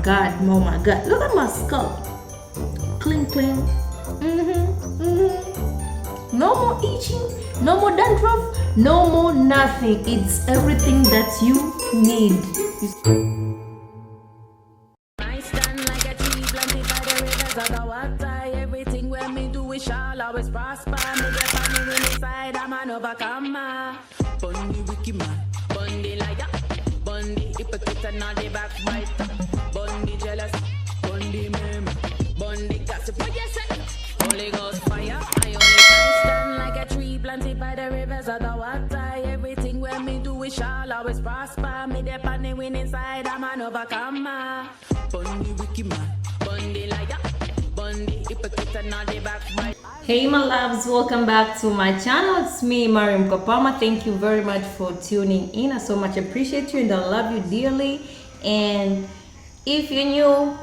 god, oh my god, look at my scalp. Clean. No more itching, no more dandruff, no more nothing. It's everything that you need. I stand like a tree planted by the rivers of the water. Everything when me do we shall always prosper. Me get funny when inside I'm an overcomer. Bundy wicked man, Bundy liar, Bundy hypocrite and all the backbiter, Bundy jealous, Bundy meme, Bundy gossip. What you say? Holy Ghost fire. I only stand like a tree planted by the rivers of the water. Everything when me do we shall always prosper. Me the funny when inside I'm an overcomer. Bundy wicked man, Bundy liar, Bundy hypocrite and all the backbiter. Hey my loves, welcome back to my channel. It's me, Maryam Kapama. Thank you very much for tuning in. I so much appreciate you and I love you dearly. And if you're new,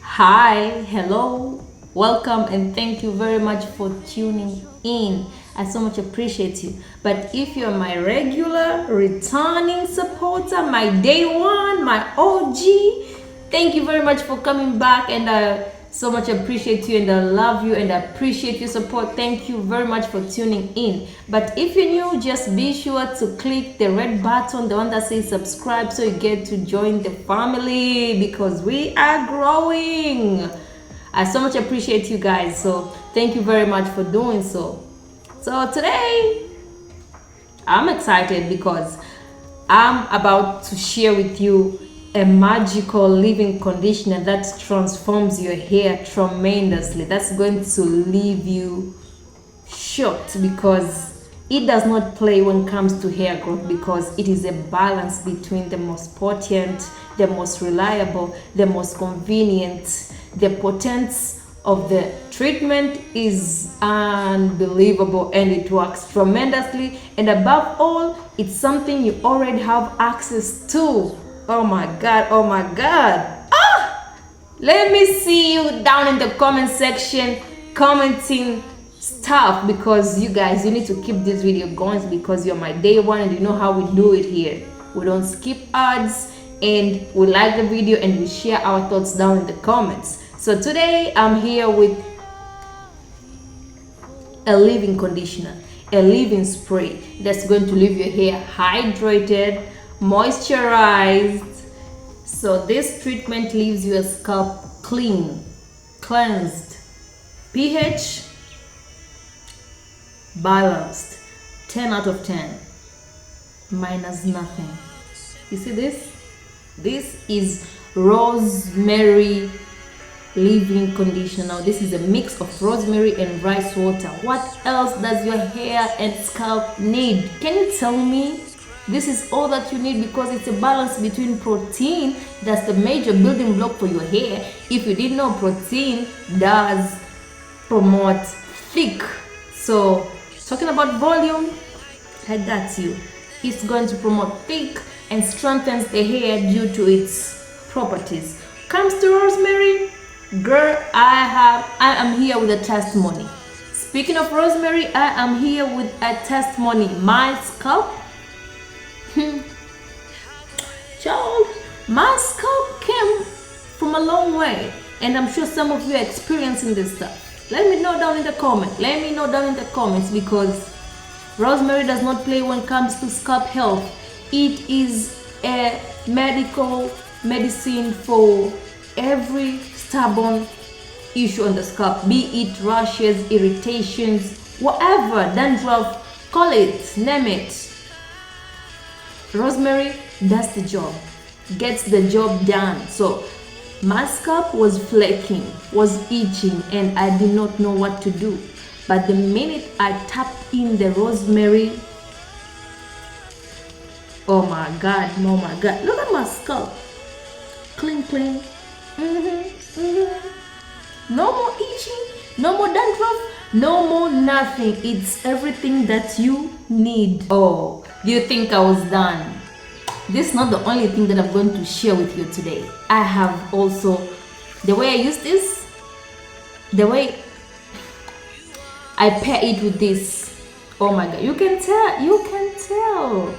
hi, hello, welcome, and thank you very much for tuning in. I so much appreciate you. But if you're my regular returning supporter, my day one, my OG, thank you very much for coming back, and I so much appreciate you and I love you and I appreciate your support. Thank you very much for tuning in. But if you're new, just be sure to click the red button, the one that says subscribe, so you get to join the family because we are growing. I so much appreciate you guys, so thank you very much for doing so. So today I'm excited because I'm about to share with you a magical leave-in conditioner that transforms your hair tremendously. That's going to leave you shocked because it does not play when it comes to hair growth, because it is a balance between the most potent, the most reliable, the most convenient. The potence of the treatment is unbelievable and it works tremendously, and above all, it's something you already have access to. Oh my god, oh my god. Let me see you down in the comment section commenting stuff, because you guys, you need to keep this video going because you're my day one and you know how we do it here. We don't skip ads and we like the video and we share our thoughts down in the comments. So today I'm here with a leave-in conditioner, a leave-in spray that's going to leave your hair hydrated, moisturized. So this treatment leaves your scalp clean, cleansed, pH balanced, 10 out of 10, minus nothing. You see this? This is Rosemary leave-in conditioner. Now this is a mix of rosemary and rice water. What else does your hair and scalp need? Can you tell me? This is all that you need because it's a balance between protein, that's the major building block for your hair. If you didn't know, protein does promote thick. So talking about volume, I got you. It's going to promote thick and strengthens the hair due to its properties. Comes to rosemary, girl, I am here with a testimony. Speaking of rosemary, I am here with a testimony. My scalp, child, my scalp came from a long way, and I'm sure some of you are experiencing this stuff. Let me know down in the comments. Let me know down in the comments, because rosemary does not play when it comes to scalp health. It is a medicine for every stubborn issue on the scalp, be it rashes, irritations, whatever, dandruff, call it, name it. Rosemary does the job, gets the job done. So my scalp was flaking, was itching, and I did not know what to do. But the minute I tapped in the rosemary, oh my god, look at my scalp. Clean. No more itching, no more dandruff, no more nothing. It's everything that you need. Oh, do you think I was done? This is not the only thing that I'm going to share with you today. I have also, the way I use this, the way I pair it with this. Oh my god, you can tell.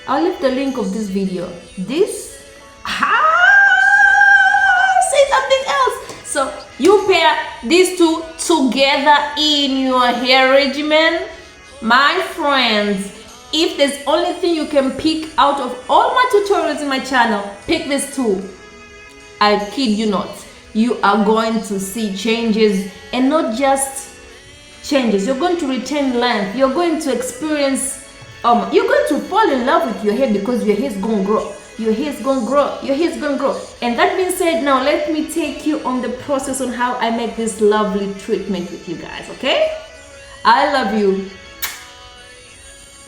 I'll leave the link of this video. This, these two together in your hair regimen, my friends, if there's only thing you can pick out of all my tutorials in my channel, pick these two. I kid you not, you are going to see changes, and not just changes, you're going to retain length, you're going to experience, you're going to fall in love with your hair, because your hair is going to grow, your hair is going to grow, your hair is going to grow. And that being said, now let me take you on the process on how I make this lovely treatment with you guys, okay? I love you.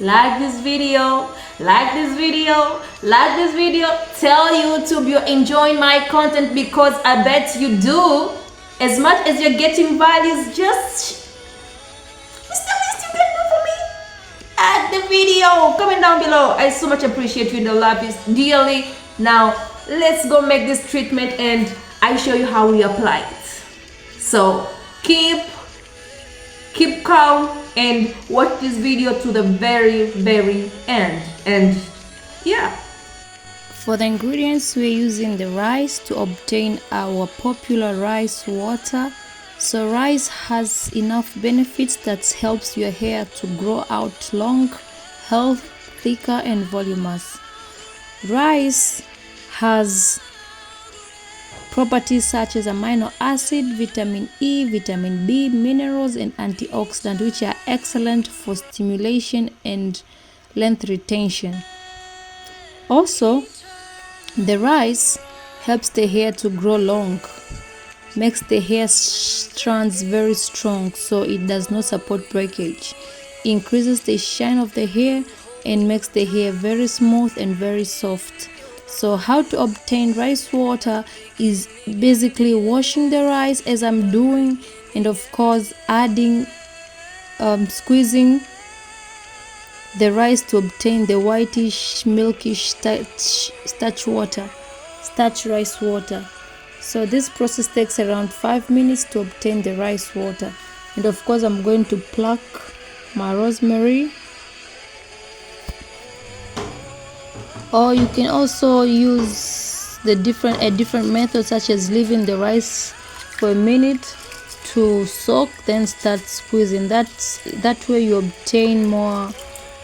Like this video, like this video, like this video. Tell YouTube you're enjoying my content, because I bet you do. As much as you're getting values, just you still can do for me. Add the video, comment down below. I so much appreciate you and I love you dearly. Now let's go make this treatment and I show you how we apply it. So keep calm and watch this video to the very end. And yeah, for the ingredients, we're using the rice to obtain our popular rice water. So rice has enough benefits that helps your hair to grow out long, healthy, thicker and voluminous. Rice has properties such as amino acid, vitamin E, vitamin B, minerals and antioxidants, which are excellent for stimulation and length retention. Also, the rice helps the hair to grow long, makes the hair strands very strong so it does not support breakage, increases the shine of the hair and makes the hair very smooth and very soft. So how to obtain rice water is basically washing the rice as I'm doing, and of course adding squeezing the rice to obtain the whitish milkish starch rice water. So this process takes around 5 minutes to obtain the rice water. And of course I'm going to pluck my rosemary, or you can also use a different method, such as leaving the rice for a minute to soak, then start squeezing. That way you obtain more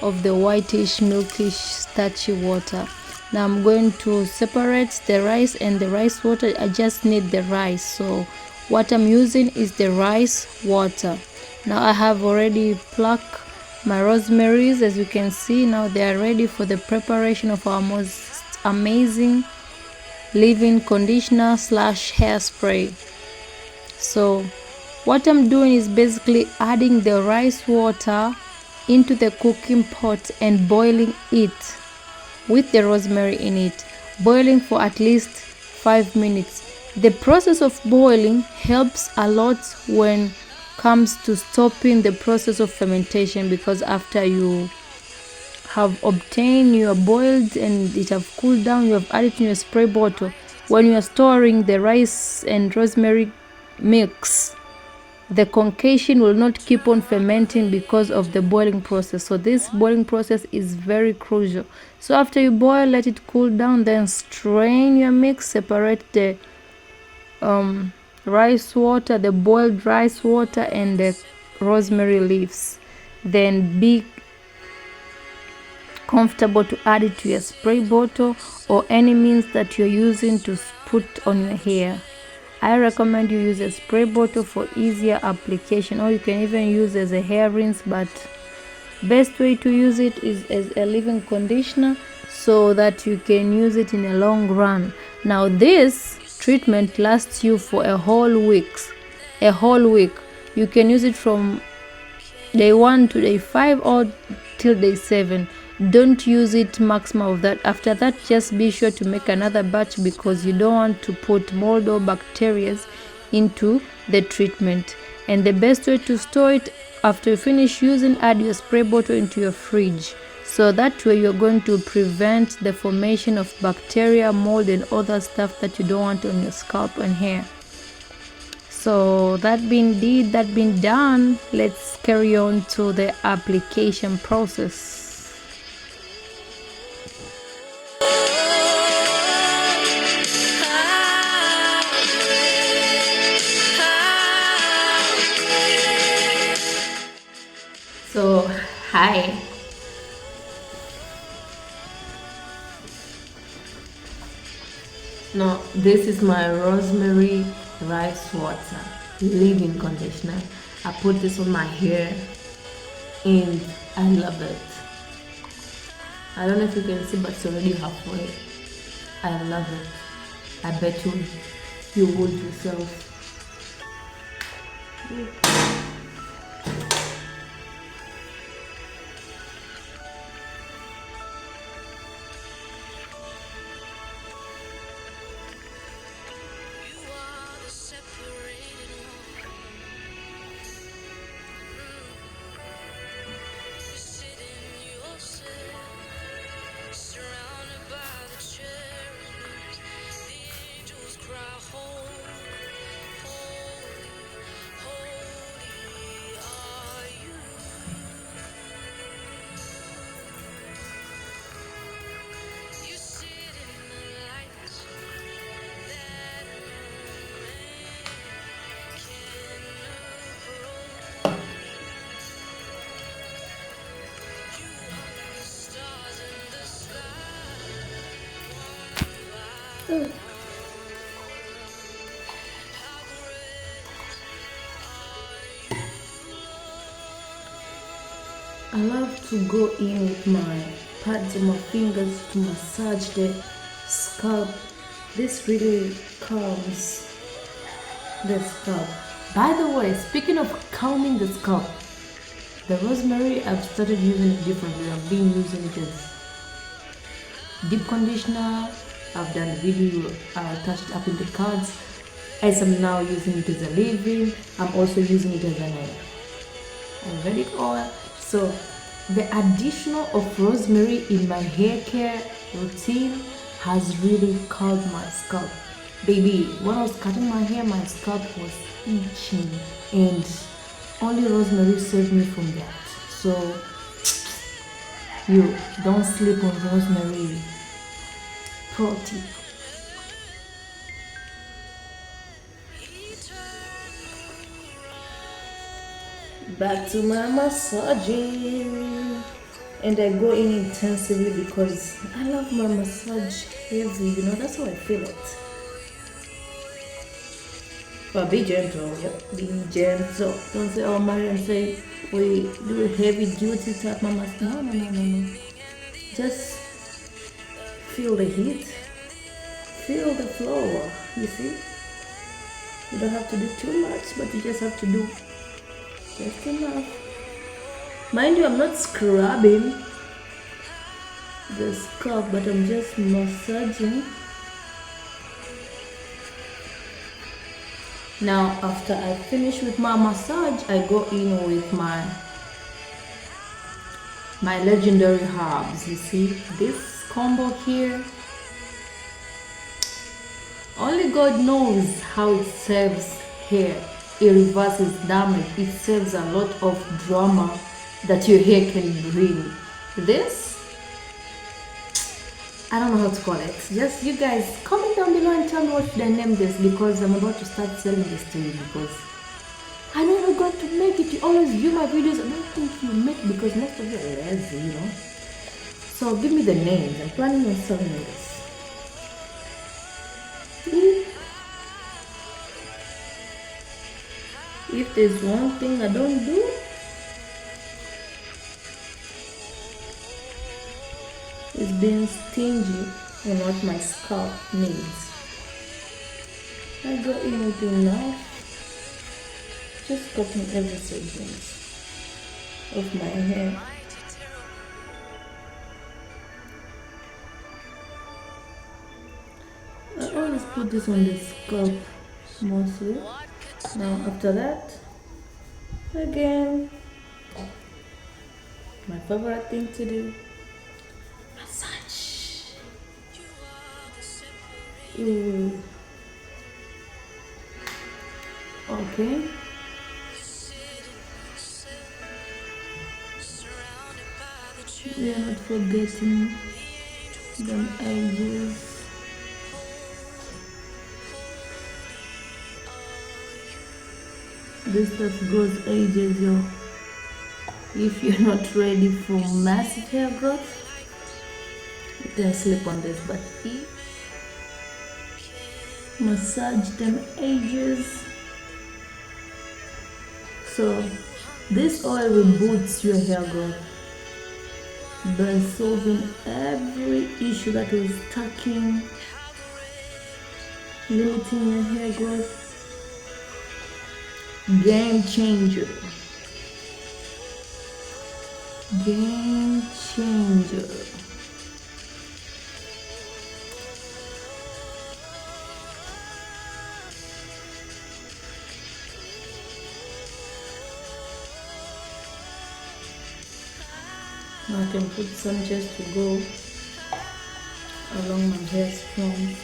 of the whitish milkish starchy water. Now I'm going to separate the rice and the rice water. I just need the rice, so what I'm using is the rice water. Now I have already plucked my rosemaries, as you can see. Now they are ready for the preparation of our most amazing leave-in conditioner / hairspray. So what I'm doing is basically adding the rice water into the cooking pot and boiling it with the rosemary in it, boiling for at least 5 minutes. The process of boiling helps a lot when comes to stopping the process of fermentation, because after you have obtained your boiled and it have cooled down, you have added in your spray bottle. When you are storing the rice and rosemary mix, the concoction will not keep on fermenting because of the boiling process. So this boiling process is very crucial. So after you boil, let it cool down, then strain your mix, separate the rice water, the boiled rice water and the rosemary leaves. Then be comfortable to add it to your spray bottle or any means that you're using to put on your hair. I recommend you use a spray bottle for easier application, or you can even use as a hair rinse, but best way to use it is as a leave-in conditioner so that you can use it in a long run. Now this treatment lasts you for a whole week. You can use it from day 1 to day 5 or till day 7. Don't use it maximum of that. After that, just be sure to make another batch, because you don't want to put mold or bacteria into the treatment. And the best way to store it, after you finish using, add your spray bottle into your fridge. So that way you're going to prevent the formation of bacteria, mold and other stuff that you don't want on your scalp and hair. So that being done, let's carry on to the application process. Hi. Now, this is my rosemary rice water leave-in conditioner. I put this on my hair and I love it. I don't know if you can see, but it's already halfway. I love it. I bet you would yourself. I love to go in with my pads on my fingers to massage the scalp. This really calms the scalp. By the way, speaking of calming the scalp, the rosemary I've started using it differently. I've been using it as deep conditioner. I've done a video, touched up in the cards. As I'm now using it as a leave-in, I'm also using it as an Ayurvedic oil. So the addition of rosemary in my hair care routine has really calmed my scalp. Baby, when I was cutting my hair, my scalp was itching and only rosemary saved me from that. So you don't sleep on rosemary. Pro tip. Back to my massaging, and I go in intensively because I love my massage heavy, you know, that's how I feel it. But be gentle, yep, be gentle. Don't say, oh, Maryam say we do a heavy duty type massage. No. Just feel the heat, feel the flow, you see? You don't have to do too much, but you just have to do just enough. Mind you, I'm not scrubbing the scalp, but I'm just massaging. Now, after I finish with my massage, I go in with my legendary herbs. You see this combo here? Only God knows how it saves hair. It reverses damage. It saves a lot of drama that your hair can bring. This, I don't know how to call it. Just you guys comment down below and tell me what should I name this, because I'm about to start selling this to you, because I never got to make it. You always view my videos. I don't think you make, because most of you are lazy, you know. So give me the names. I'm planning on selling this. If there's one thing I don't do, is being stingy on what my scalp needs. I go in with enough, just cutting every segment of my hair. I always put this on the scalp mostly. Now after that, again, my favorite thing to do, massage. Okay. We are not forgetting the edges. This stuff goes ages, yo. If you're not ready for massive hair growth, you can sleep on this, but massage them edges. So this oil reboots your hair growth by solving every issue that was stucking, limiting your hair growth. Game changer. Game changer. Now I can put some just to go along my hair strand.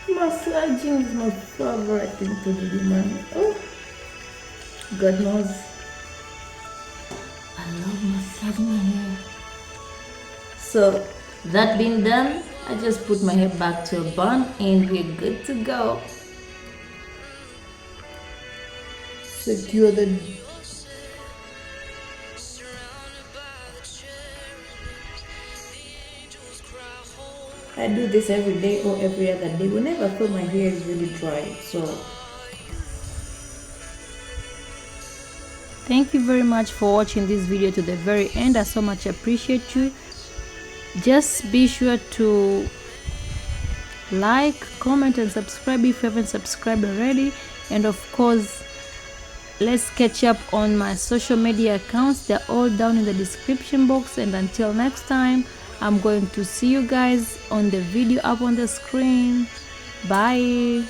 Massaging is my favorite thing to do, man. Oh, God knows I love massaging my hair. So that being done, I just put my hair back to a bun and we're good to go. Secure the I do this every day or every other day whenever I feel my hair is really dry. So thank you very much for watching this video to the very end. I so much appreciate you. Just be sure to like, comment and subscribe if you haven't subscribed already. And of course, let's catch up on my social media accounts. They're all down in the description box. And until next time, I'm going to see you guys on the video up on the screen. Bye.